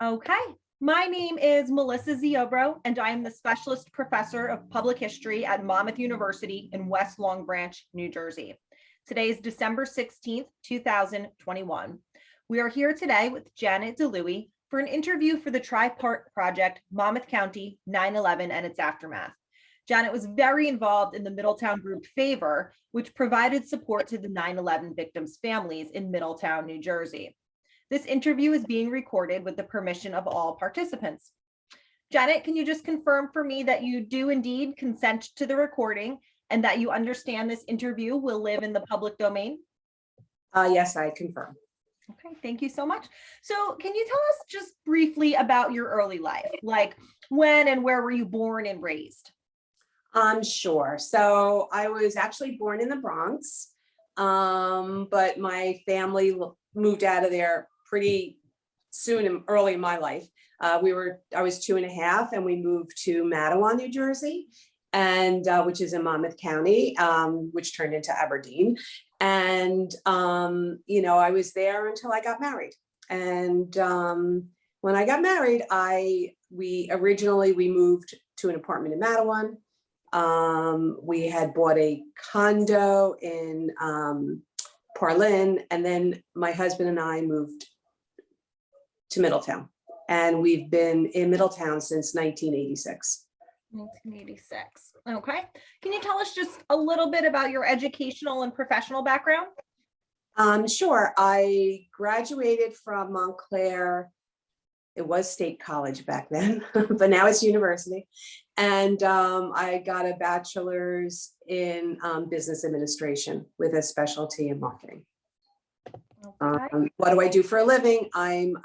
Okay. My name is Melissa Ziobro, and I am the Specialist Professor of Public History at Monmouth University in West Long Branch, New Jersey. Today is December 16th, 2021. We are here today with Janet Dluhi for an interview for the tri-part project, Monmouth County 9/11 and its Aftermath. Janet was very involved in the Middletown group Favor, which provided support to the 9/11 victims' families in Middletown, New Jersey. This interview is being recorded with the permission of all participants. Janet, can you just confirm for me that you do indeed consent to the recording and that you understand this interview will live in the public domain? Yes, I confirm. Okay, thank you so much. So can you tell us just briefly about your early life? Like when and where were you born and raised? Sure. So I was actually born in the Bronx, but my family moved out of there pretty soon and early in my life. I was 2.5 and we moved to Matawan, New Jersey, and which is in Monmouth County, which turned into Aberdeen. And, I was there until I got married. And when I got married, we moved to an apartment in Matawan. We had bought a condo in Parlin, and then my husband and I moved to Middletown, and we've been in Middletown since 1986. 1986. Okay. Can you tell us just a little bit about your educational and professional background? Sure. I graduated from Montclair. It was State College back then, but now it's university. And I got a bachelor's in business administration with a specialty in marketing. Okay. What do I do for a living? I'm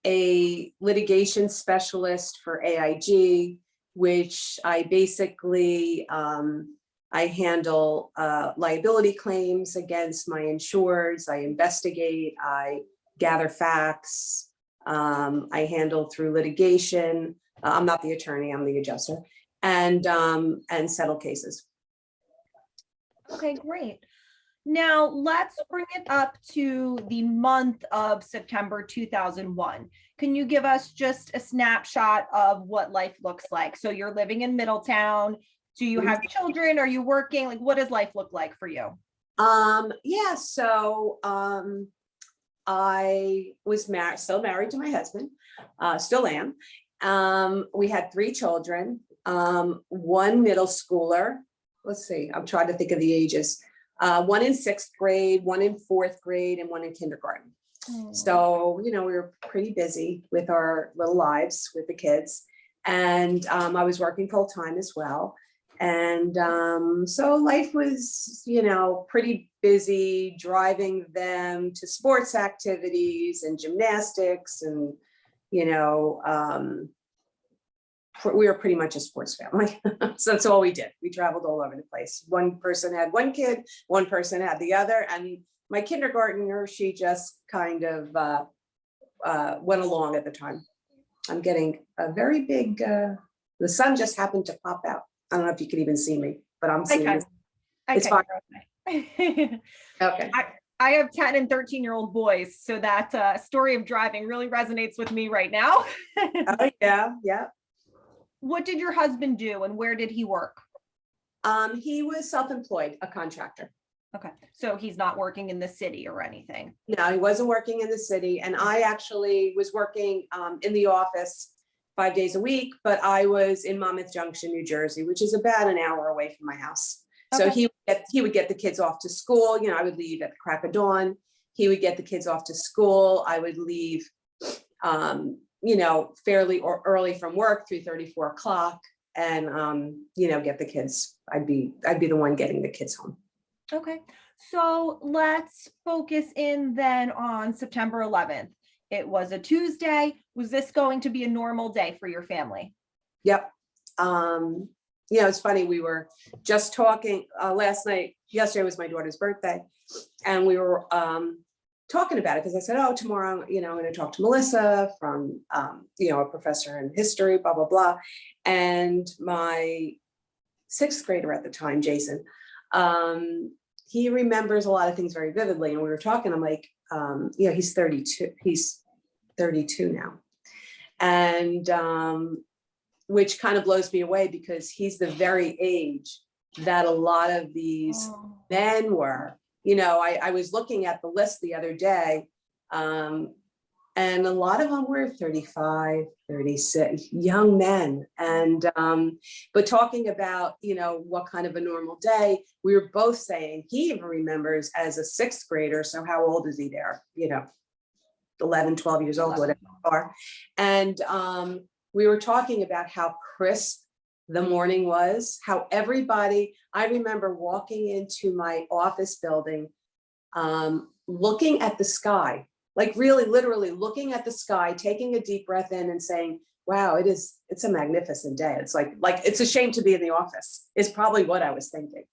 a litigation specialist for AIG, which I basically, I handle liability claims against my insureds. I investigate, I gather facts, I handle through litigation. I'm not the attorney, I'm the adjuster, and settle cases. Okay, great. Now let's bring it up to the month of September 2001. Can you give us just a snapshot of what life looks like? So you're living in Middletown. Do you have children? Are you working? Like, what does life look like for you? Yeah, so I was still married to my husband, still am. We had 3 children, one middle schooler. Let's see, I'm trying to think of the ages. One in 6th grade, one in 4th grade, and one in kindergarten. So, we were pretty busy with our little lives with the kids. And I was working full time as well. And so life was, pretty busy, driving them to sports activities and gymnastics. And, we were pretty much a sports family. So that's all we did. We traveled all over the place. One person had one kid, one person had the other. And my kindergartner, she just kind of went along at the time. I'm getting a very big, the sun just happened to pop out. I don't know if you can even see me, but I'm seeing it. It's fine. Okay. I have 10 and 13-year-old boys, so that story of driving really resonates with me right now. Oh, yeah. What did your husband do and where did he work? He was self-employed, a contractor. Okay, so he's not working in the city or anything. No, he wasn't working in the city. And I actually was working in the office 5 days a week, but I was in Monmouth Junction, New Jersey, which is about an hour away from my house. Okay. So he would get the kids off to school. I would leave at the crack of dawn. He would get the kids off to school. I would leave, fairly or early from work, 3:30, 4 o'clock, and get the kids. I'd be the one getting the kids home. Okay, so let's focus in then on September 11th. It was a Tuesday. Was this going to be a normal day for your family? Yep. It's funny. We were just talking last night. Yesterday was my daughter's birthday, and we were talking about it because I said, "Oh, tomorrow, I'm going to talk to Melissa from, a professor in history, blah blah blah," and my 6th grader at the time, Jason, he remembers a lot of things very vividly. And we were talking. I'm like, he's 32. He's 32 now. And which kind of blows me away because he's the very age that a lot of these men were. You know, I was looking at the list the other day, and a lot of them were 35, 36, young men. And, but talking about, you know, what kind of a normal day, we were both saying he even remembers as a sixth grader. So how old is he there? You know, 11, 12 years old, whatever they are. And we were talking about how crisp the morning was, how everybody, I remember walking into my office building, looking at the sky, like really literally looking at the sky, taking a deep breath in and saying, wow, it's a magnificent day. It's like it's a shame to be in the office is probably what I was thinking.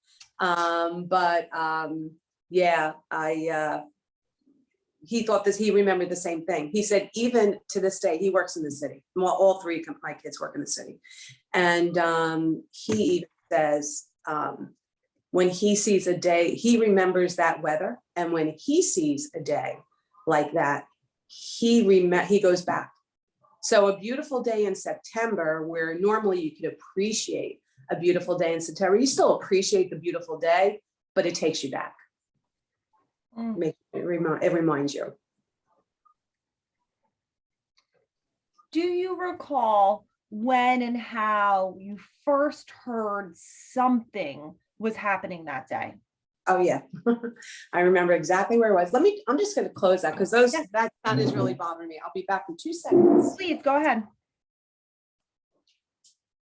Yeah, he thought this, he remembered the same thing. He said, even to this day, he works in the city. Well, all three of my kids work in the city. And he even says, when he sees a day, he remembers that weather. And when he sees a day like that, he goes back. So a beautiful day in September, where normally you could appreciate a beautiful day in September, you still appreciate the beautiful day, but it takes you back. It reminds you. Do you recall when and how you first heard something was happening that day? Oh yeah, I remember exactly where it was. I'm just going to close that because that sound is really bothering me. I'll be back in 2 seconds. Please go ahead.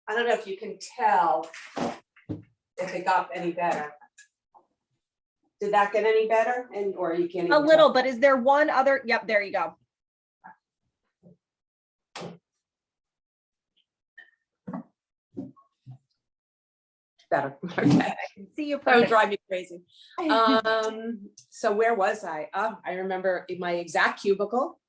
I don't know if you can tell if it got any better. Did that get any better? Or you can't even A little, tell? but is there one other? Yep, there you go. Better. Okay. I can see you. That would drive me crazy. So where was I? I remember in my exact cubicle.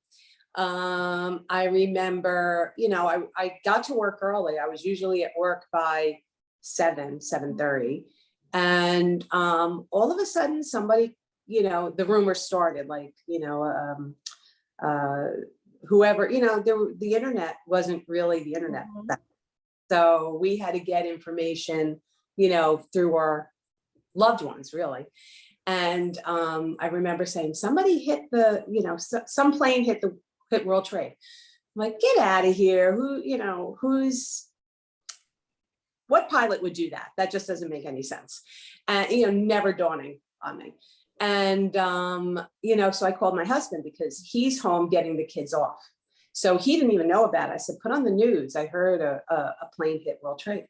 I remember, you know, I got to work early. I was usually at work by 7:30. And all of a sudden somebody, you know, the rumor started, like, you know, whoever, you know, the internet wasn't really the internet. So we had to get information, you know, through our loved ones, really. And I remember saying, somebody hit the, you know, some plane hit World Trade. I'm like, get out of here. Who, you know, what pilot would do that? That just doesn't make any sense. And, you know, never dawning on me. And, you know, so I called my husband because he's home getting the kids off. So he didn't even know about it. I said, put on the news. I heard a plane hit World Trade.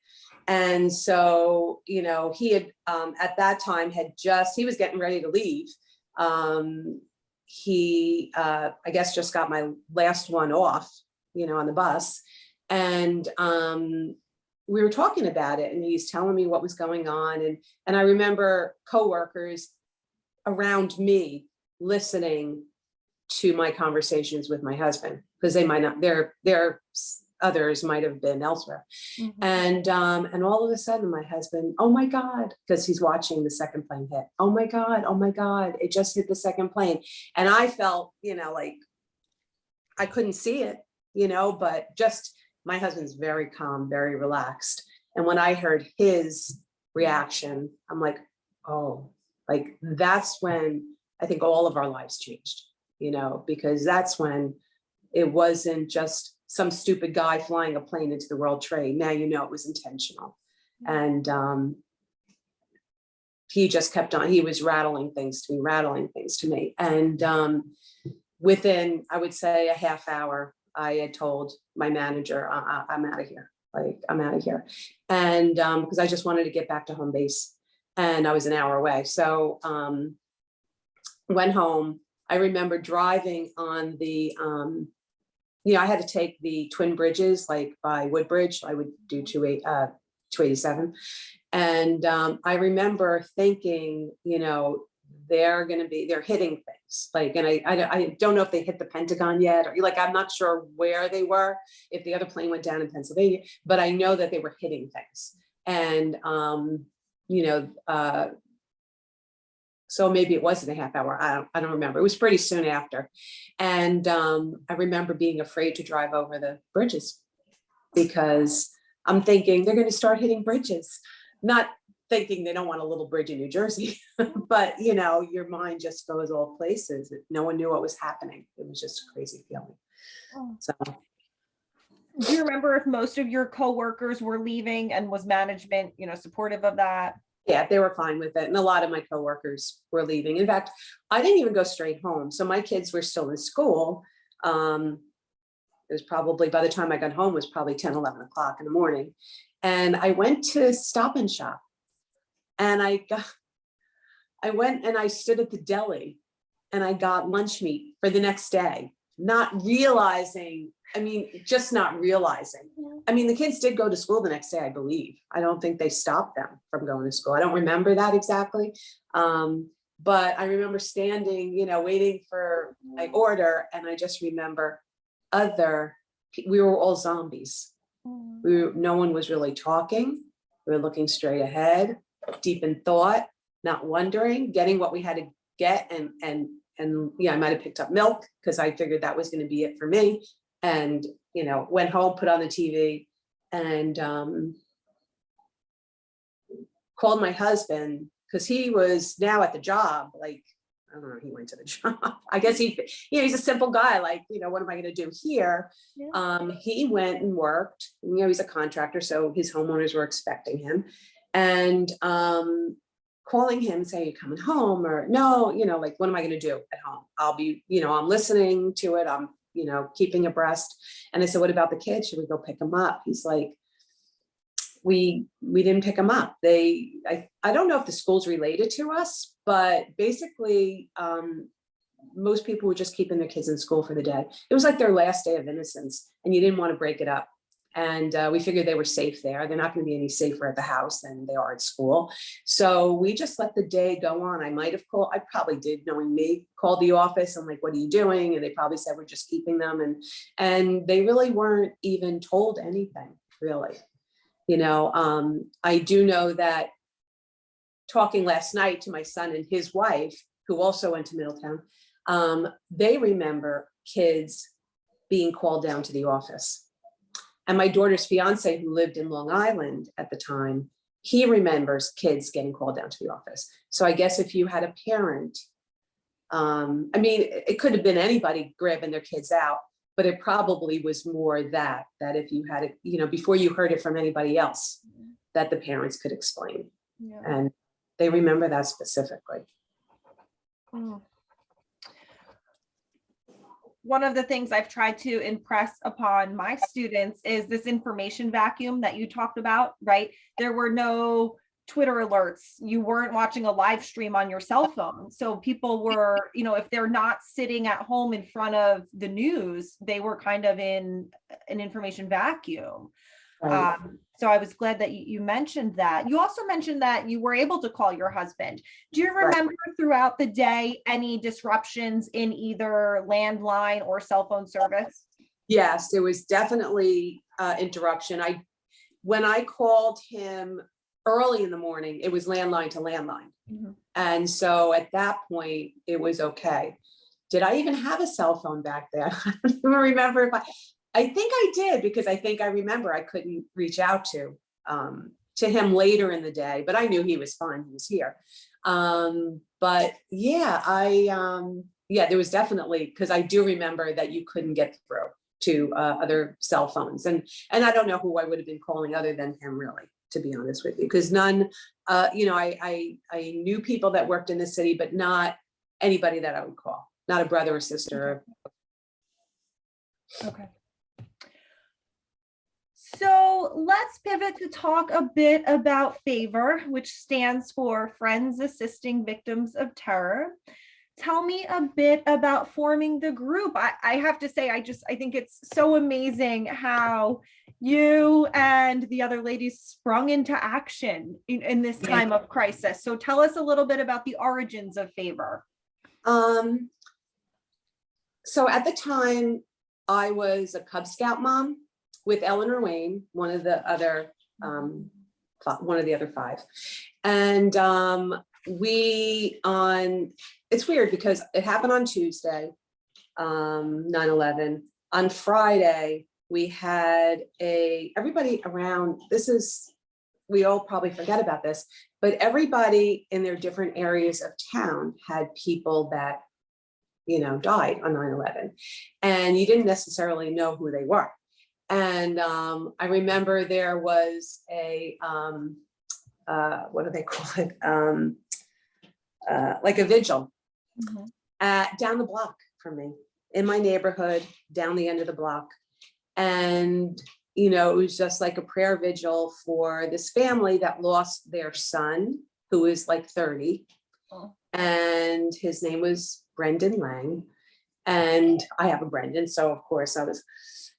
And so, you know, he had, at that time he was getting ready to leave. He, I guess, just got my last one off, you know, on the bus. And we were talking about it and he's telling me what was going on. And I remember coworkers around me listening to my conversations with my husband, because they might not, their others might have been elsewhere. And all of a sudden my husband, oh my God, because he's watching the second plane hit. Oh my God, it just hit the second plane. And I felt, you know, like I couldn't see it, you know, but just my husband's very calm, very relaxed. And when I heard his reaction, I'm like, oh, like that's when I think all of our lives changed, you know, because that's when it wasn't just some stupid guy flying a plane into the World Trade. Now, you know, it was intentional. And he just kept on, he was rattling things to me. And within, I would say, a half hour, I had told my manager, I'm out of here. Like, I'm out of here. And because I just wanted to get back to home base and I was an hour away. So went home. I remember driving on the, you know, I had to take the twin bridges, like by Woodbridge. I would do 287. And I remember thinking, you know, they're hitting things like, and I don't know if they hit the Pentagon yet, or like, I'm not sure where they were, if the other plane went down in Pennsylvania, but I know that they were hitting things. And, you know, So maybe it wasn't a half hour. I don't remember. It was pretty soon after. And I remember being afraid to drive over the bridges because I'm thinking they're going to start hitting bridges, not thinking they don't want a little bridge in New Jersey, but you know, your mind just goes all places. No one knew what was happening. It was just a crazy feeling. Oh. So Do you remember if most of your coworkers were leaving, and was management, supportive of that? yeah, they were fine with it. And a lot of my coworkers were leaving. In fact, I didn't even go straight home. So my kids were still in school. It was probably, by the time I got home, it was probably 10, 11 o'clock in the morning. And I went to Stop and Shop, and I went and I stood at the deli and I got lunch meat for the next day, not realizing, just not realizing. The kids did go to school the next day, I believe. I don't think they stopped them from going to school. I don't remember that exactly. But I remember standing, waiting for my order. And I just remember we were all zombies. No one was really talking. We were looking straight ahead, deep in thought, not wondering, getting what we had to get. And yeah, I might've picked up milk because I figured that was going to be it for me. And, went home, put on the TV, and called my husband because he was now at the job. Like, I don't know, he went to the job. I guess he's a simple guy. Like, what am I going to do here? Yeah. He went and worked. He's a contractor, so his homeowners were expecting him. And calling him, saying, "You coming home?" Or no, like, what am I going to do at home? I'll be, I'm listening to it. I'm, keeping abreast. And I said, "What about the kids? Should we go pick them up?" He's like, we didn't pick them up. I don't know if the school's related to us, but basically, most people were just keeping their kids in school for the day. It was like their last day of innocence, and you didn't want to break it up. And we figured they were safe there. They're not going to be any safer at the house than they are at school. So we just let the day go on. I might have called, I probably did, knowing me, called the office. I'm like, "What are you doing?" And they probably said, "We're just keeping them." And they really weren't even told anything, really. I do know that talking last night to my son and his wife, who also went to Middletown, they remember kids being called down to the office. And my daughter's fiance, who lived in Long Island at the time, he remembers kids getting called down to the office. So I guess if you had a parent, it could have been anybody grabbing their kids out, but it probably was more that if you had it, before you heard it from anybody else, that the parents could explain. Yeah. And they remember that specifically. Mm. One of the things I've tried to impress upon my students is this information vacuum that you talked about, right? There were no Twitter alerts. You weren't watching a live stream on your cell phone. So people were, if they're not sitting at home in front of the news, they were kind of in an information vacuum. Right. So I was glad that you mentioned that. You also mentioned that you were able to call your husband. Do you remember throughout the day any disruptions in either landline or cell phone service? Yes, there was definitely interruption. When I called him early in the morning, it was landline to landline. Mm-hmm. And so at that point, it was okay. Did I even have a cell phone back then? I don't even remember if I think I did, because I think I remember I couldn't reach out to him later in the day, but I knew he was fine. He was here. But yeah, there was definitely, because I do remember that you couldn't get through to other cell phones. And I don't know who I would have been calling other than him, really, to be honest with you, because none, I knew people that worked in the city, but not anybody that I would call, not a brother or sister. Okay. So let's pivot to talk a bit about FAVOR, which stands for Friends Assisting Victims of Terror. Tell me a bit about forming the group. I have to say, I think it's so amazing how you and the other ladies sprung into action in this time of crisis. So tell us a little bit about the origins of FAVOR. So at the time, I was a Cub Scout mom with Eleanor Wayne, one of the other five. And it's weird because it happened on Tuesday, 9/11. On Friday, we had everybody around, we all probably forget about this, but everybody in their different areas of town had people that, died on 9/11. And you didn't necessarily know who they were. And I remember there was what do they call it? Like a vigil down the block from me, in my neighborhood, down the end of the block. And, it was just like a prayer vigil for this family that lost their son, who is like 30. Oh. And his name was Brendan Lang. And I have a Brendan, so of course I was,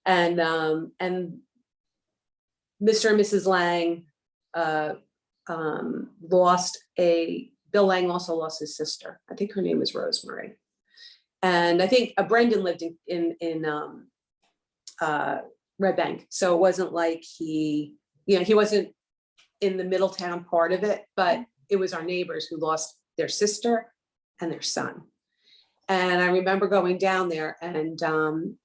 and Mr. and Mrs. Lang Bill Lang also lost his sister. I think her name was Rosemary. And I think Brendan lived in Red Bank. So it wasn't like he wasn't in the Middletown part of it, but it was our neighbors who lost their sister and their son. And I remember going down there, and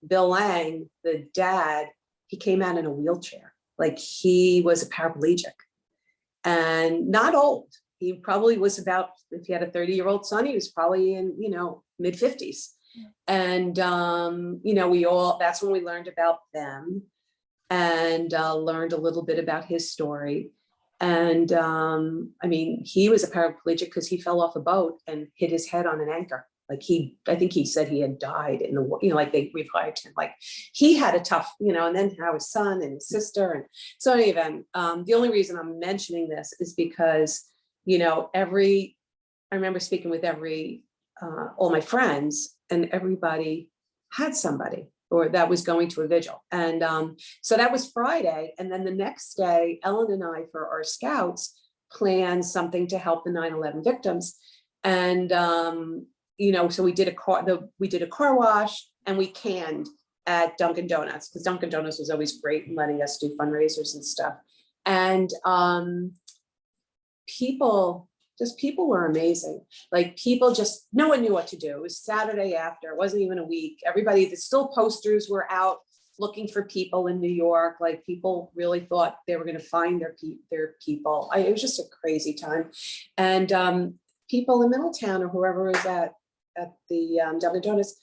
Bill Lang, the dad, he came out in a wheelchair. Like, he was a paraplegic and not old. He probably was about, if he had a 30-year-old son, he was probably in, mid 50s. And, that's when we learned about them and learned a little bit about his story. And he was a paraplegic because he fell off a boat and hit his head on an anchor. Like, I think he said he had died in the, like they revived him. Like, he had a tough, and then how his son and his sister. And so anyway, the only reason I'm mentioning this is because, I remember speaking with all my friends, and everybody had somebody or that was going to a vigil. And so that was Friday. And then the next day, Ellen and I, for our scouts, planned something to help the 9/11 victims. And, so we did a car wash, and we canned at Dunkin' Donuts, because Dunkin' Donuts was always great in letting us do fundraisers and stuff. And people were amazing. Like, no one knew what to do. It was Saturday after, it wasn't even a week. Still posters were out looking for people in New York. Like, people really thought they were going to find their people. It was just a crazy time. And people in Middletown, or whoever was at the Dunkin' Donuts,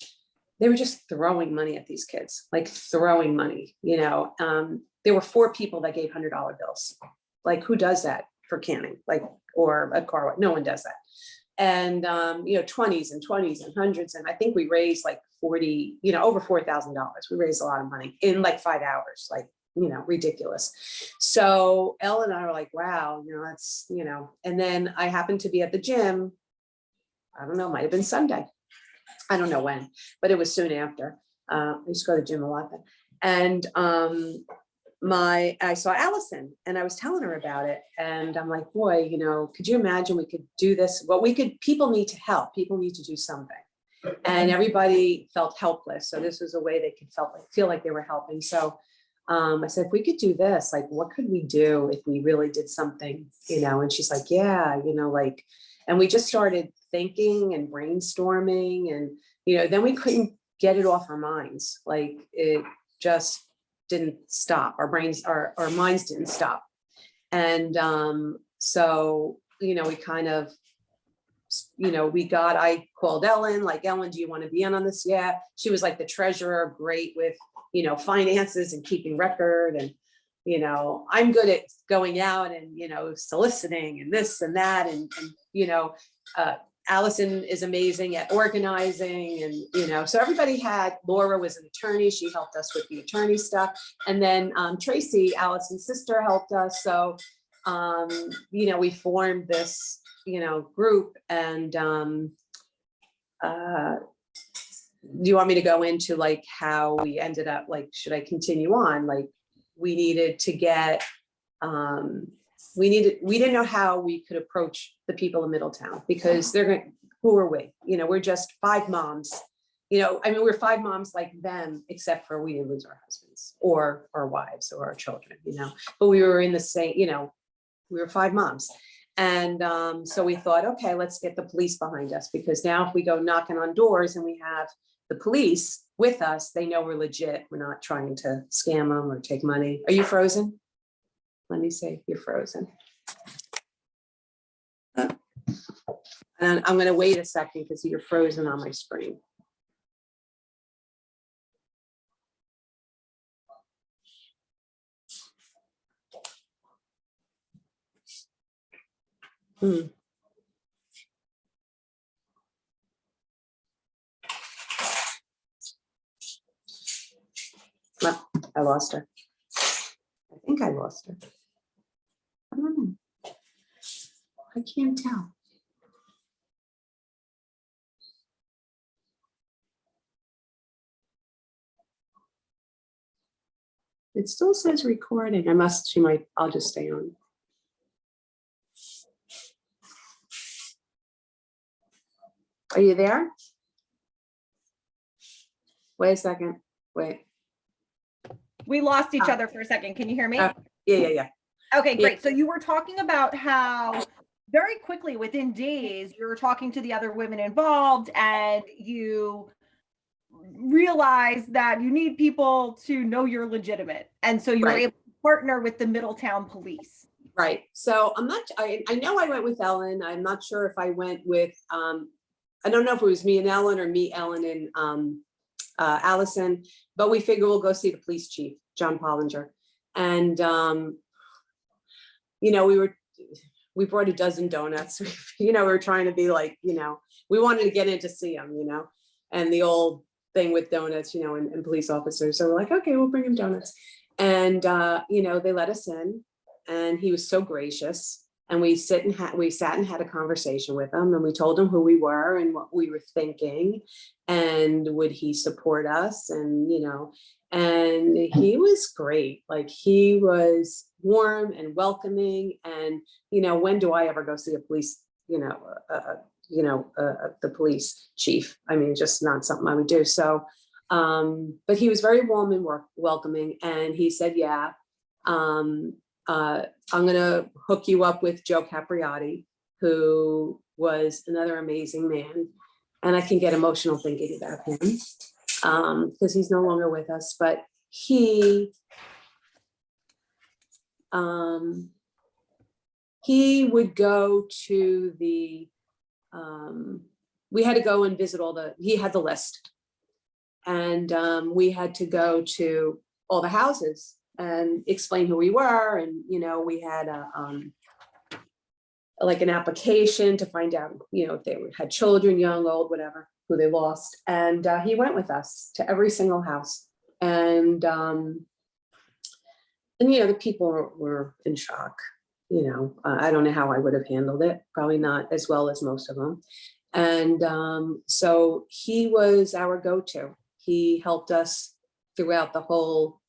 they were just throwing money at these kids, like throwing money. There were 4 people that gave $100 bills. Like, who does that for canning? Like, or a car? No one does that. And 20s and 20s and hundreds. And I think we raised like over $4,000. We raised a lot of money in like 5 hours. Like, ridiculous. So Elle and I were like, wow, that's, and then I happened to be at the gym. I don't know, might have been Sunday. I don't know when, but it was soon after. I used to go to the gym a lot then. And I saw Allison, and I was telling her about it. And I'm like, boy, could you imagine we could do this? People need to help. People need to do something. And everybody felt helpless. So this was a way they could feel like they were helping. So I said, if we could do this, like, what could we do if we really did something, and she's like, yeah, and we just started thinking and brainstorming, and, then we couldn't get it off our minds. Like, it just didn't stop. Our minds didn't stop. And so, we kind of, I called Ellen, like, Ellen, do you want to be on this? Yeah. She was like the treasurer, great with, finances and keeping record. And, I'm good at going out and, soliciting and this and that. And Allison is amazing at organizing, and, so everybody Laura was an attorney. She helped us with the attorney stuff. And then Tracy, Allison's sister, helped us. So, we formed this, group. And do you want me to go into like how we ended up, like, should I continue on? Like, we needed to get, we didn't know how we could approach the people in Middletown, because who are we? We're just 5 moms. We're 5 moms like them, except for we didn't lose our husbands or our wives or our children, but we were in the same, we were 5 moms. And so we thought, okay, let's get the police behind us, because now if we go knocking on doors and we have the police with us, they know we're legit. We're not trying to scam them or take money. Are you frozen? Let me see, you're frozen. And I'm going to wait a second because you're frozen on my screen. No, I lost her. I think I lost her. I don't know. I can't tell. It still says recording. She might, I'll just stay on. Are you there? Wait a second, wait. We lost each other for a second. Can you hear me? Yeah. Okay, great. So you were talking about how very quickly, within days, you were talking to the other women involved and you realize that you need people to know you're legitimate. And so you were able to partner with the Middletown police. Right. So I know I went with Ellen. I'm not sure if I went with, I don't know if it was me and Ellen or me, Ellen and Allison, but we figure we'll go see the police chief, John Pollinger. And, you know, we brought a dozen donuts, you know, we were trying to be like, you know, we wanted to get in to see him, you know, and the old thing with donuts, you know, and police officers. So we're like, okay, we'll bring him donuts. And, you know, they let us in and he was so gracious. And we sat and had a conversation with him, and we told him who we were and what we were thinking, and would he support us, and you know, and he was great. Like, he was warm and welcoming, and you know, when do I ever go see a police, the police chief? I mean, just not something I would do. So, but he was very warm and welcoming, and he said, yeah. I'm going to hook you up with Joe Capriati, who was another amazing man. And I can get emotional thinking about him because he's no longer with us, but he would go to the, we had to go and visit he had the list, and we had to go to all the houses and explain who we were. And, you know, we had like an application to find out, you know, if they had children, young, old, whatever, who they lost. And he went with us to every single house. And you know, the people were in shock. You know, I don't know how I would have handled it. Probably not as well as most of them. And so he was our go-to. He helped us throughout the whole,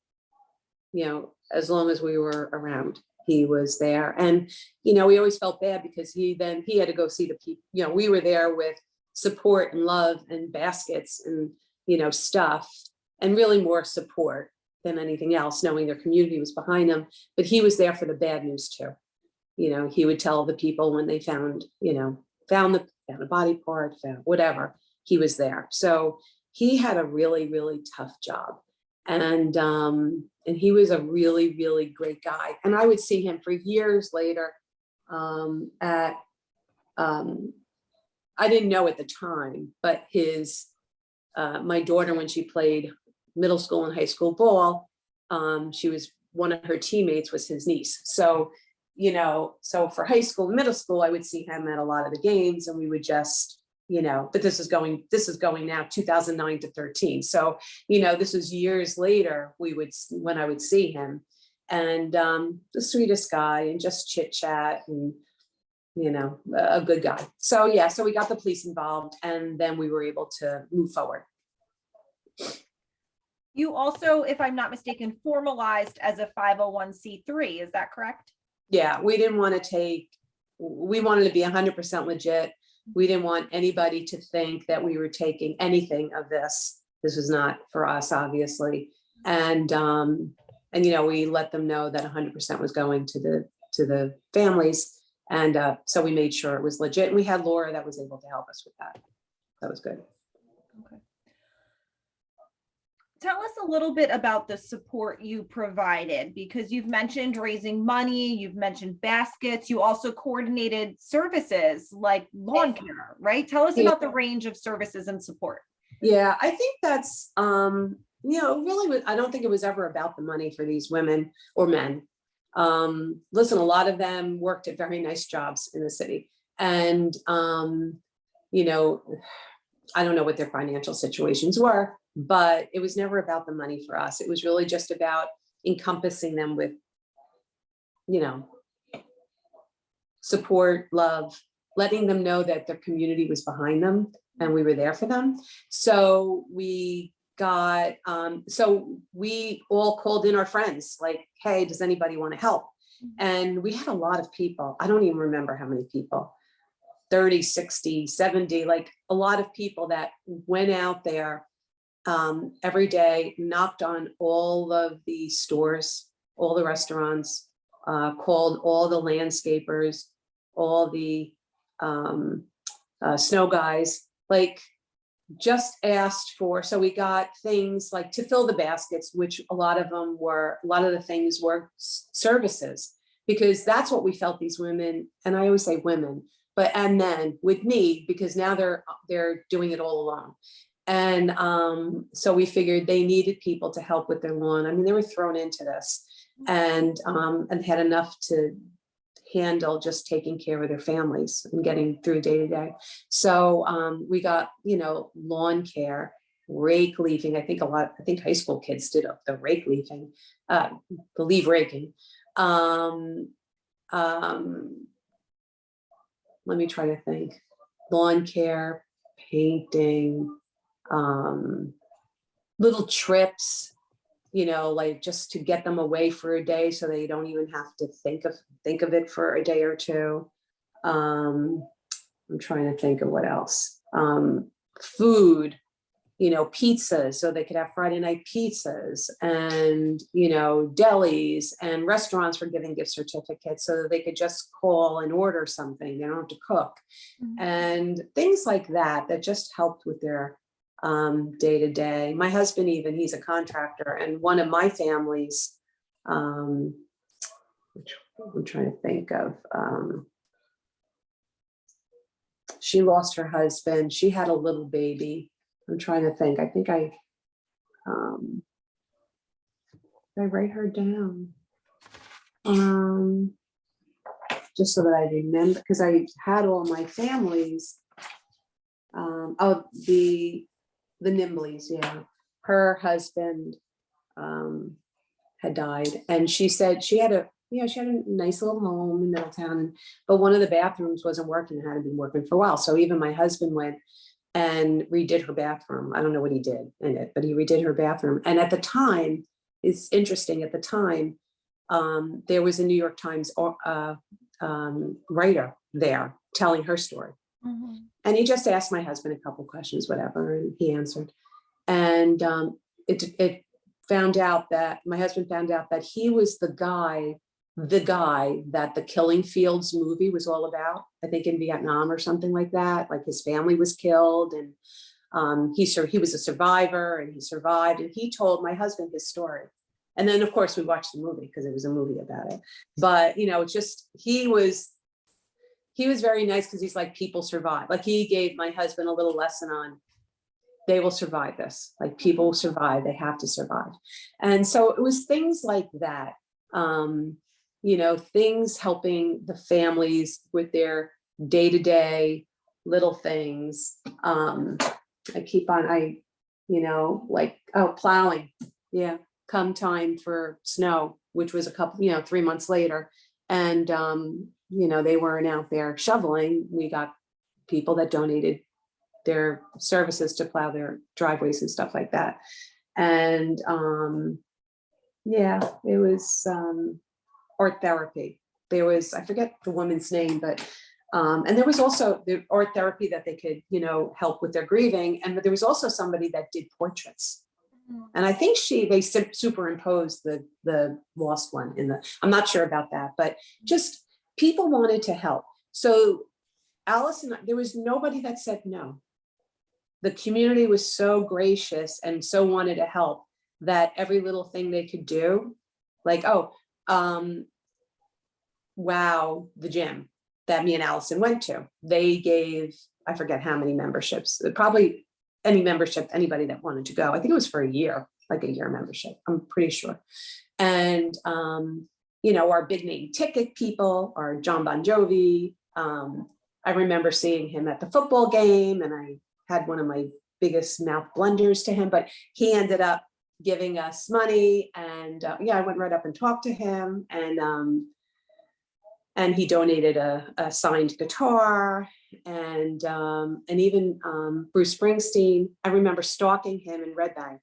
you know, as long as we were around, he was there. And, you know, we always felt bad because he had to go see the people, you know, we were there with support and love and baskets and, you know, stuff, and really more support than anything else, knowing their community was behind them. But he was there for the bad news too. You know, he would tell the people when they found, you know, found a body part, found whatever, he was there. So he had a really, really tough job. And he was a really, really great guy. And I would see him for years later I didn't know at the time, but my daughter, when she played middle school and high school ball, she was, one of her teammates was his niece. So, you know, so for high school, middle school, I would see him at a lot of the games, and we would just, you know, but this is going now 2009 to 13. So, you know, this was years later, when I would see him, and the sweetest guy, and just chit chat, and, you know, a good guy. So yeah, so we got the police involved, and then we were able to move forward. You also, if I'm not mistaken, formalized as a 501c3, is that correct? Yeah, we wanted to be 100% legit. We didn't want anybody to think that we were taking anything of this. This was not for us, obviously. And you know, we let them know that 100% was going to the families. And so we made sure it was legit. And we had Laura that was able to help us with that. That was good. Okay. Tell us a little bit about the support you provided, because you've mentioned raising money, you've mentioned baskets, you also coordinated services like lawn care, right? Tell us about the range of services and support. Yeah, I think that's, really, I don't think it was ever about the money for these women or men. Listen, a lot of them worked at very nice jobs in the city. And, I don't know what their financial situations were, but it was never about the money for us. It was really just about encompassing them with, support, love, letting them know that their community was behind them and we were there for them. So we all called in our friends, like, hey, does anybody want to help? And we had a lot of people. I don't even remember how many people, 30, 60, 70, like a lot of people that went out there every day, knocked on all of the stores, all the restaurants, called all the landscapers, all the snow guys, like just asked for, so we got things like to fill the baskets, which a lot of the things were services, because that's what we felt these women, and I always say women, and men would need, because now they're doing it all alone. And so we figured they needed people to help with their lawn. I mean, they were thrown into this and had enough to handle just taking care of their families and getting through day to day. So we got, lawn care, rake leafing. I think high school kids did the rake leafing, the leaf raking. Let me try to think. Lawn care, painting, little trips, like just to get them away for a day so they don't even have to think of it for a day or two. I'm trying to think of what else. Food, pizzas, so they could have Friday night pizzas, and, delis and restaurants were giving gift certificates so that they could just call and order something. They don't have to cook. Mm-hmm. And things like that just helped with their day to day. My husband, even, he's a contractor, and one of my families, which I'm trying to think of, she lost her husband. She had a little baby. I'm trying to think. I think I write her down just so that I remember, because I had all my families. The Nimbleys, yeah. Her husband had died, and she said she had a nice little home in Middletown, but one of the bathrooms wasn't working and hadn't been working for a while. So even my husband went and redid her bathroom. I don't know what he did in it, but he redid her bathroom. And at the time, it's interesting, at the time, there was a New York Times writer there telling her story. Mm-hmm. And he just asked my husband a couple questions, whatever, and he answered. And it found out that my husband found out that he was the guy that the Killing Fields movie was all about, I think in Vietnam or something like that. Like his family was killed, and he was a survivor, and he survived, and he told my husband his story. And then of course we watched the movie because it was a movie about it. But it's just, he was very nice, because he's like, people survive. Like he gave my husband a little lesson on, they will survive this. Like people will survive, they have to survive. And so it was things like that. Things helping the families with their day-to-day little things. Plowing. Yeah. Come time for snow, which was 3 months later. And, they weren't out there shoveling. We got people that donated their services to plow their driveways and stuff like that. And, it was, art therapy. There was, I forget the woman's name, but and there was also the art therapy that they could, help with their grieving. And there was also somebody that did portraits. And I think they superimposed the lost one I'm not sure about that, but just people wanted to help. So Alice and I, there was nobody that said no. The community was so gracious and so wanted to help that every little thing they could do, like, wow, the gym that me and Allison went to, they gave, I forget how many memberships, probably any membership, anybody that wanted to go. I think it was for a year, like a year membership, I'm pretty sure. And, our big name ticket people are John Bon Jovi. I remember seeing him at the football game, and I had one of my biggest mouth blunders to him, but he ended up giving us money. And I went right up and talked to him, and he donated a signed guitar, and even Bruce Springsteen. I remember stalking him in Red Bank,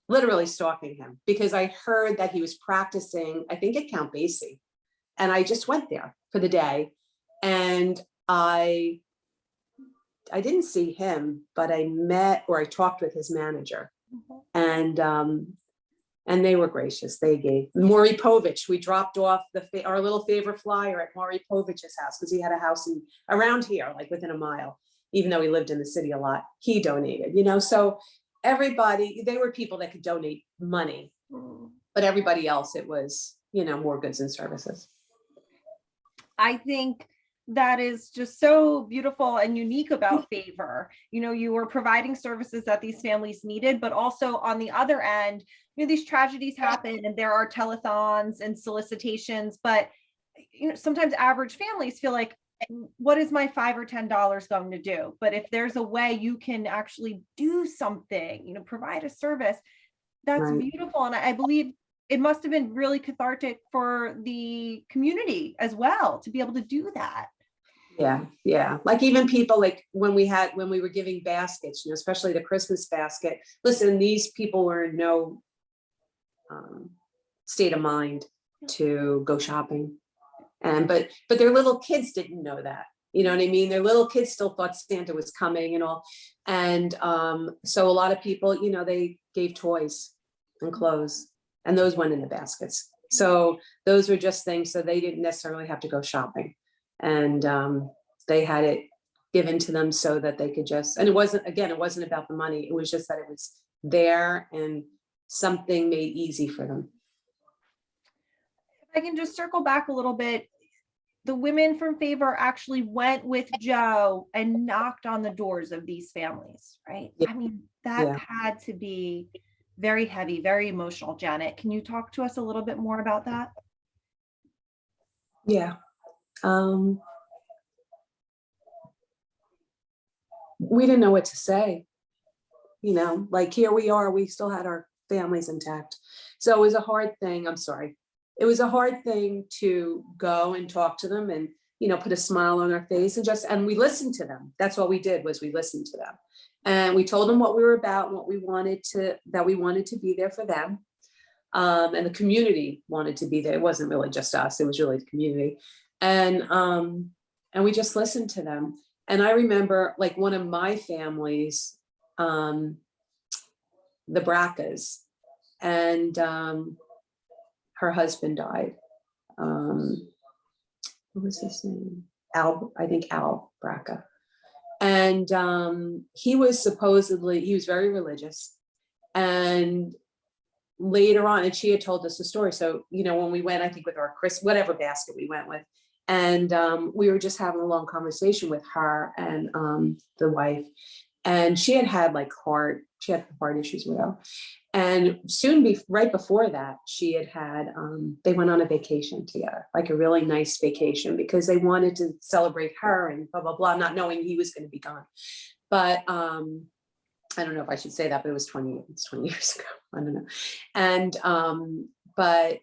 literally stalking him, because I heard that he was practicing, I think at Count Basie, and I just went there for the day, and I didn't see him, but I talked with his manager, and they were gracious. They gave Maury Povich. We dropped off our little favorite flyer at Maury Povich's house, because he had a house around here, like within a mile, even though he lived in the city a lot. He donated, so everybody, they were people that could donate money, but everybody else, it was, more goods and services. I think that is just so beautiful and unique about Favor. You were providing services that these families needed, but also on the other end, these tragedies happen and there are telethons and solicitations, but sometimes average families feel like, what is my $5 or $10 going to do? But if there's a way you can actually do something, provide a service, that's Right. beautiful. And I believe it must have been really cathartic for the community as well to be able to do that. Yeah. Like even people, like when we were giving baskets, especially the Christmas basket, listen, these people were in no state of mind to go shopping. But their little kids didn't know that, you know what I mean? Their little kids still thought Santa was coming and all. And so a lot of people, they gave toys and clothes, and those went in the baskets. So those were just things, so they didn't necessarily have to go shopping. And they had it given to them so that they could and it wasn't about the money. It was just that it was there and something made easy for them. If I can just circle back a little bit, the women from Favor actually went with Joe and knocked on the doors of these families, right? Yeah. I mean, that had to be very heavy, very emotional. Janet, can you talk to us a little bit more about that? Yeah. We didn't know what to say, like here we are, we still had our families intact. So it was a hard thing. It was a hard thing to go and talk to them and, put a smile on our face and we listened to them. That's all we did, was we listened to them. And we told them what we were about and what we wanted to be there for them. And the community wanted to be there. It wasn't really just us, it was really the community. And we just listened to them. And I remember, like, one of my families, the Bracas, and her husband died. What was his name? I think Al Braca. And he was very religious. And later on, and she had told us the story. So, when we went, I think with our whatever basket we went with, and we were just having a long conversation with her and the wife, and she had heart issues, widow. And right before that, she had they went on a vacation together, like a really nice vacation, because they wanted to celebrate her and blah, blah, blah, not knowing he was going to be gone. But I don't know if I should say that, but it was 20 years ago. I don't know. And but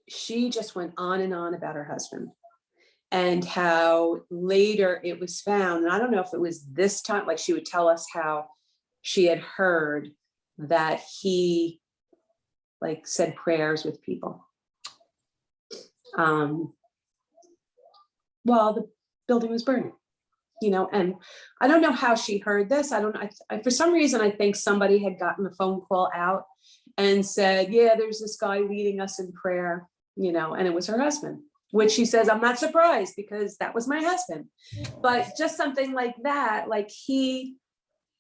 she just went on and on about her husband, and how later it was found. And I don't know if it was this time, like she would tell us how she had heard that he said prayers with people while the building was burning, and I don't know how she heard this. I don't know. For some reason, I think somebody had gotten a phone call out and said, yeah, there's this guy leading us in prayer, and it was her husband. which she says, I'm not surprised because that was my husband. But just something like that, like he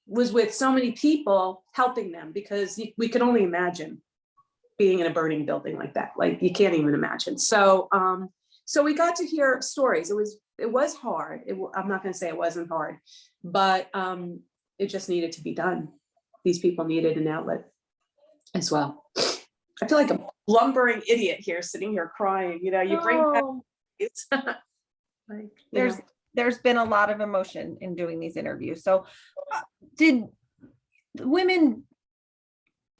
was with so many people helping them, because we could only imagine being in a burning building like that. Like you can't even imagine. So, so we got to hear stories. It was hard. I'm not going to say it wasn't hard, but it just needed to be done. These people needed an outlet as well. I feel like a lumbering idiot here, sitting here crying. You know, you bring back Oh, it's like, you know. there's been a lot of emotion in doing these interviews. So did women,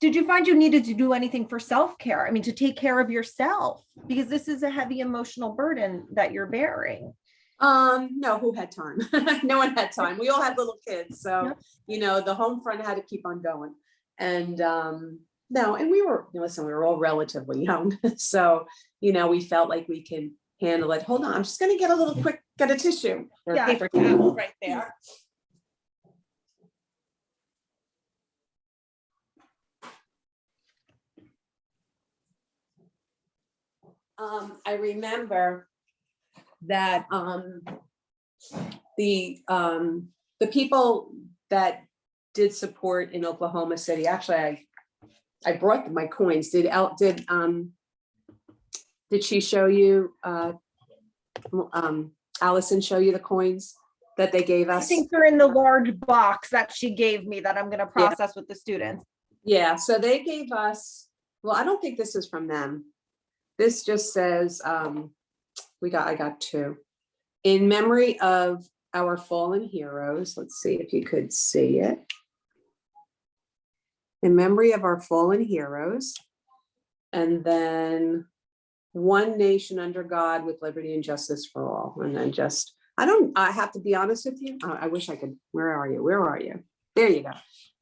did you find you needed to do anything for self-care? I mean, to take care of yourself, because this is a heavy emotional burden that you're bearing. No, who had time? No one had time. We all had little kids. So, Yep. you know, the home front had to keep on going. And no, and we were, listen, we were all relatively young. So, you know, we felt like we can handle it. Hold on, I'm just gonna get a little quick, get a tissue or Yeah. paper towel right there. I remember that the people that did support in Oklahoma City, actually, I brought my coins. Did she show you, Allison show you the coins that they gave I us? think they're in the large box that she gave me that I'm going to process with the students. Yeah, so they gave us, well, I don't think this is from them. This just says, I got two. In memory of our fallen heroes. Let's see if you could see it. In memory of our fallen heroes. And then one nation under God with liberty and justice for all. And then just, I have to be honest with you. I wish I could, where are you? Where are you? There you go.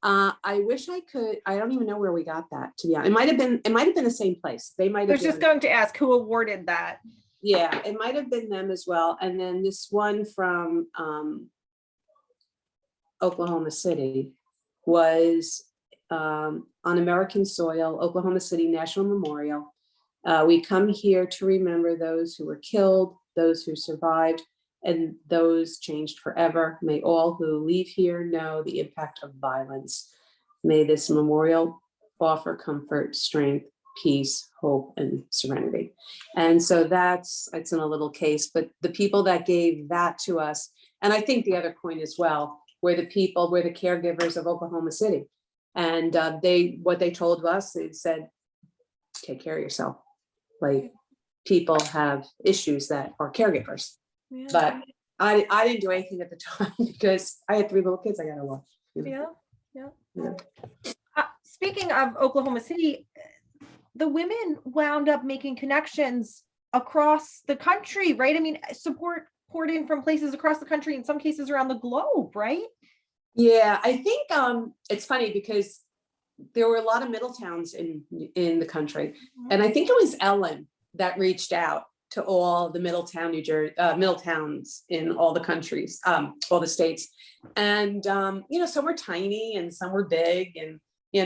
I wish I could, I don't even know where we got that, to be honest. It might have been the same place. They might have I was just going to ask who awarded that. Yeah, it might have been them as well. And then this one from Oklahoma City was on American soil, Oklahoma City National Memorial. We come here to remember those who were killed, those who survived, and those changed forever. May all who leave here know the impact of violence. May this memorial offer comfort, strength, peace, hope, and serenity. And so it's in a little case, but the people that gave that to us, and I think the other coin as well, were the caregivers of Oklahoma City. And what they told us, they said, take care of yourself. Like, people have issues that are caregivers. Yeah. But I didn't do anything at the time because I had 3 little kids I gotta watch. Yeah. Speaking of Oklahoma City, the women wound up making connections across the country, right? I mean, support poured in from places across the country, in some cases around the globe, right? Yeah, I think it's funny because there were a lot of middle towns in the country. And I think it was Ellen that reached out to all the Middletown, New Jersey, middle towns in all the countries, all the states. And, you know, some were tiny and some were big, and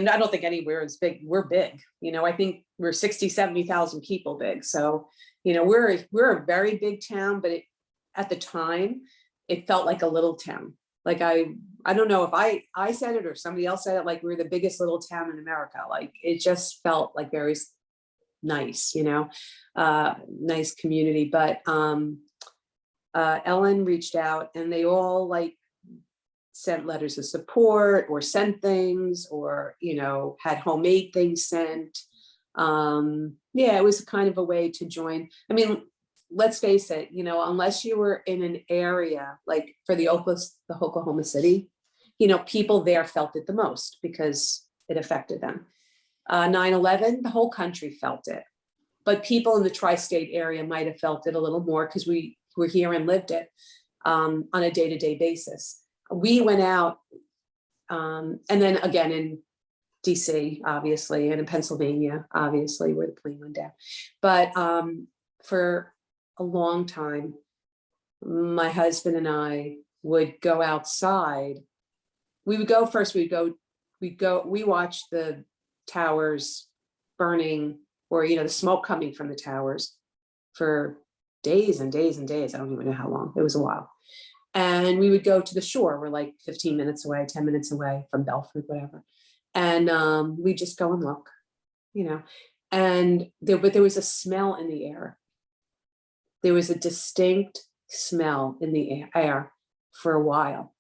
I don't think anywhere is big. We're big. You know, I think we're 60, 70,000 people big. So, you know, we're a very big town, but at the time it felt like a little town. Like, I don't know if I said it or somebody else said it, like we're the biggest little town in America. Like, it just felt like very nice, you know, nice community. But Ellen reached out and they all like sent letters of support or sent things, or, you know, had homemade things sent. Yeah, it was kind of a way to join. I mean, let's face it, you know, unless you were in an area like for the Oklahoma City, you know, people there felt it the most because it affected them. 9/11, the whole country felt it, but people in the tri-state area might have felt it a little more because we were here and lived it on a day-to-day basis. We went out, and then again in DC, obviously, and in Pennsylvania, obviously, where the plane went down. But for a long time, my husband and I would go outside. We would go first, we watched the towers burning, or, you know, the smoke coming from the towers for days and days and days. I don't even know how long. It was a while. And we would go to the shore. We're like 15 minutes away, 10 minutes away from Belford, whatever. And we just go and look, you know, but there was a smell in the air. There was a distinct smell in the air for a while.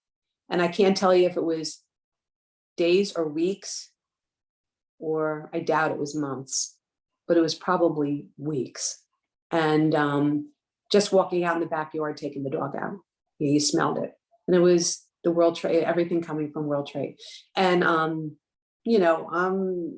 And I can't tell you if it was days or weeks, or I doubt it was months, but it was probably weeks. And just walking out in the backyard, taking the dog out, you smelled it. And it was the World Trade, everything coming from World Trade. And, you know,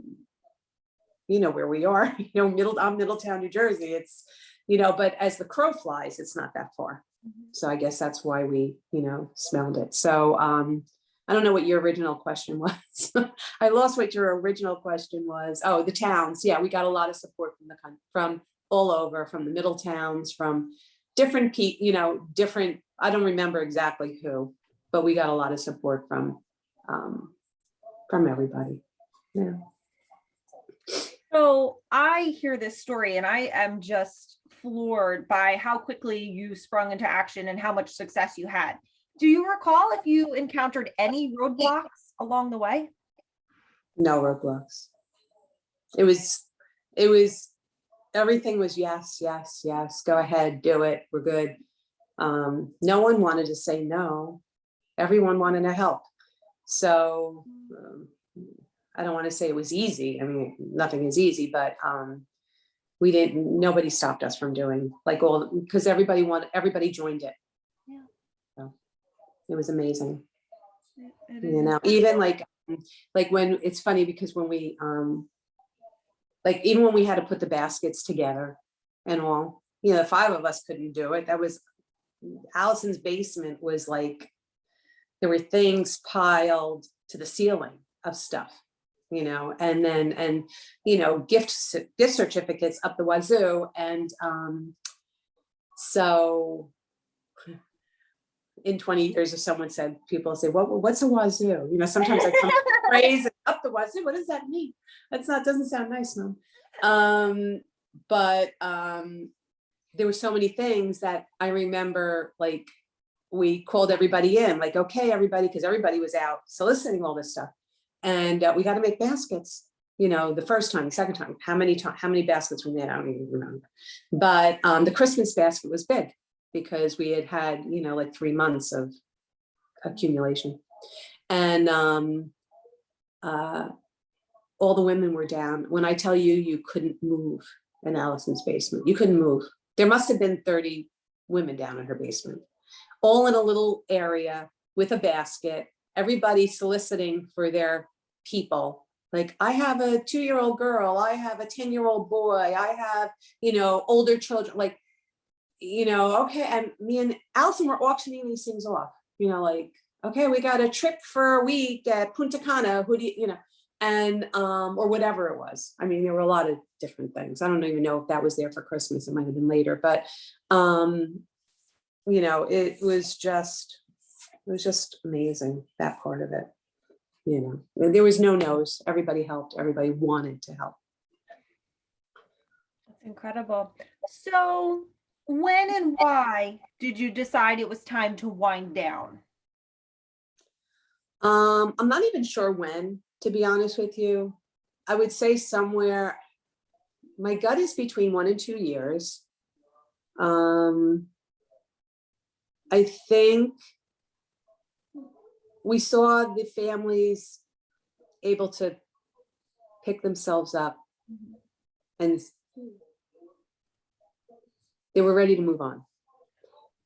you know where we are, you know, I'm Middletown, New Jersey. It's, you know, but as the crow flies, it's not that far. So I guess that's why we, you know, smelled it. So I don't know what your original question was. I lost what your original question was. Oh, the towns. Yeah, we got a lot of support from all over, from the middle towns, from different people, you know, different, I don't remember exactly who, but we got a lot of support from everybody. Yeah. So I hear this story and I am just floored by how quickly you sprung into action and how much success you had. Do you recall if you encountered any roadblocks along the way? No roadblocks. It was, everything was yes, yes, yes. Go ahead, do it. We're good. No one wanted to say no. Everyone wanted to help. So I don't want to say it was easy. I mean, nothing is easy, but nobody stopped us from doing because everybody joined it. Yeah. So it was amazing. It You know, even like when it's funny because when we, even when we had to put the baskets together and all, you know, the 5 of us couldn't do it. That was Allison's basement was like, there were things piled to the ceiling of stuff, you know, and you know, gift certificates up the wazoo. And so in 20 years, if someone said, people say, what's a wazoo? You know, sometimes I come phrase up the wazoo. What does that mean? Doesn't sound nice, no. But there were so many things that I remember, like, we called everybody in, like, okay, everybody, because everybody was out soliciting all this stuff. And we got to make baskets, you know, the first time, the second time, how many baskets we made, I don't even remember. But the Christmas basket was big because we had, you know, like 3 months of accumulation. And all the women were down. When I tell you, you couldn't move in Allison's basement, you couldn't move. There must have been 30 women down in her basement, all in a little area with a basket, everybody soliciting for their people. Like, I have a 2-year-old girl, I have a 10-year-old boy, I have, you know, older children, like, you know, okay. And me and Allison were auctioning these things off, you know, like, okay, we got a trip for a week at Punta Cana, who do you know, and, or whatever it was. I mean, there were a lot of different things. I don't even know if that was there for Christmas, it might've been later, but, you know, it was just amazing, that part of it. You know, there was no no's. Everybody helped. Everybody wanted to help. That's incredible. So when and why did you decide it was time to wind down? I'm not even sure when, to be honest with you. I would say somewhere, my gut is between 1 and 2 years. I think we saw the families able to pick themselves up and they were ready to move on.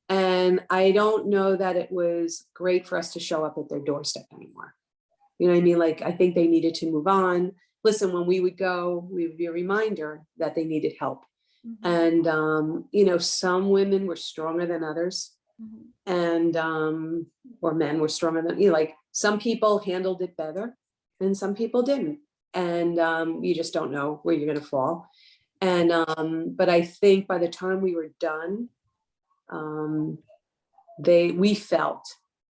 And I don't know that it was great for us to show up at their doorstep anymore. You know what I mean? Like, I think they needed to move on. Listen, when we would go, we would be a reminder that they needed help. And, you know, some women were stronger than others. And, or men were stronger than, you know, like, some people handled it better and some people didn't. And you just don't know where you're going to fall. And, but I think by the time we were done, we felt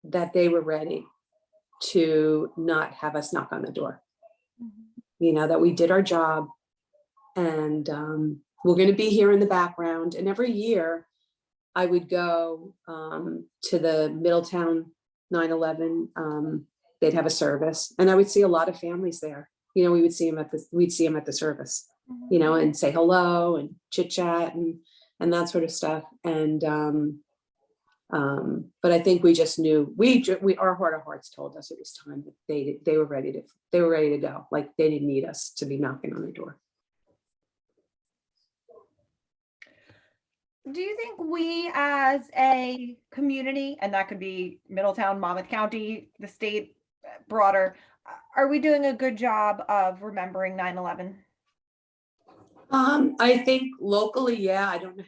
that they were ready to not have us knock on the door. You know, that we did our job and we're going to be here in the background. And every year I would go to the Middletown 9/11. They'd have a service, and I would see a lot of families there. You know, we'd see them at the service, you know, and say hello and chit chat and that sort of stuff. And but I think we just knew our heart of hearts told us it was time that they were ready to go. Like they didn't need us to be knocking on their door. Do you think we as a community, and that could be Middletown, Monmouth County, the state, broader, are we doing a good job of remembering 9/11? I think locally, yeah. I don't know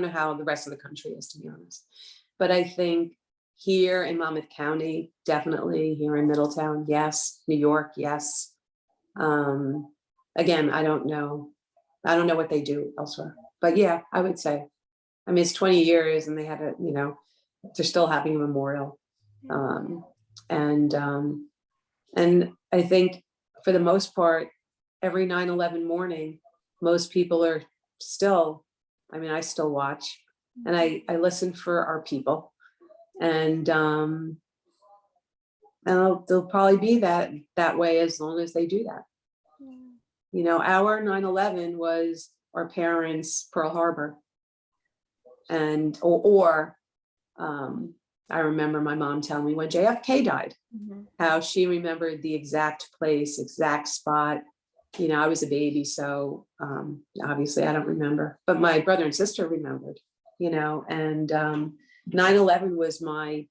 how the rest of the country is, to be honest. But I think here in Monmouth County, definitely. Here in Middletown, yes. New York, yes. Again, I don't know what they do elsewhere. But yeah, I would say, I mean, it's 20 years and they had a, you know, they're still having a memorial. And I think for the most part, every 9/11 morning, most people are still, I mean, I still watch and I listen for our people. And they'll probably be that way as long as they do that. You know, our 9/11 was our parents' Pearl Harbor. And I remember my mom telling me when JFK died, how she remembered the exact place, exact spot. You know, I was a baby, so obviously I don't remember, but my brother and sister remembered, you know, and 9/11 was my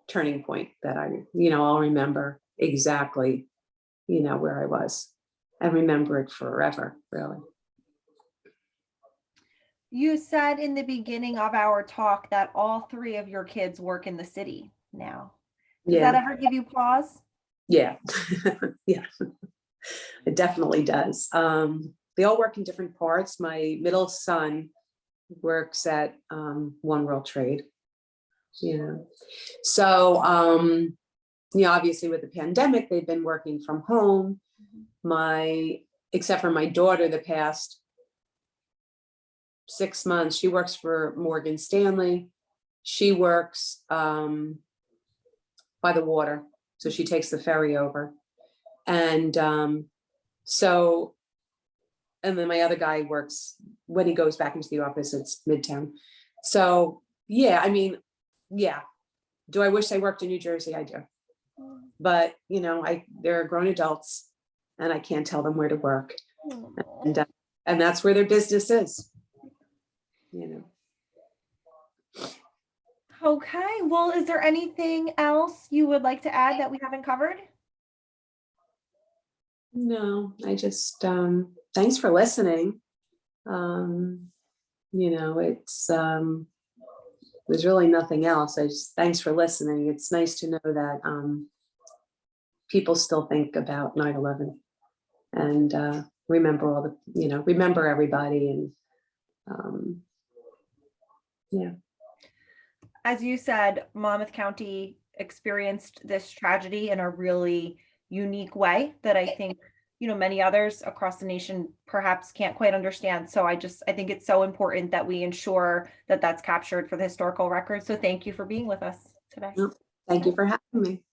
turning point that I'll remember exactly, you know, where I was and remember it forever, really. You said in the beginning of our talk that all three of your kids work in the city now. Does that ever give you pause? Yeah. Yeah, it definitely does. They all work in different parts. My middle son works at One World Trade, you know. So, obviously with the pandemic, they've been working from home. Except for my daughter, the past 6 months, she works for Morgan Stanley. She works by the water. So she takes the ferry over. And and then my other guy works, when he goes back into the office, it's Midtown. So yeah, I mean, yeah. Do I wish I worked in New Jersey? I do. But you know, they're grown adults and I can't tell them where to work. And that's where their business is. You know. Okay, well, is there anything else you would like to add that we haven't covered? No, I just thanks for listening. You know, there's really nothing else. Thanks for listening. It's nice to know that people still think about 9/11 and remember everybody and yeah. As you said, Monmouth County experienced this tragedy in a really unique way that I think, many others across the nation perhaps can't quite understand. So I think it's so important that we ensure that that's captured for the historical record. So thank you for being with us today. Thank you for having me.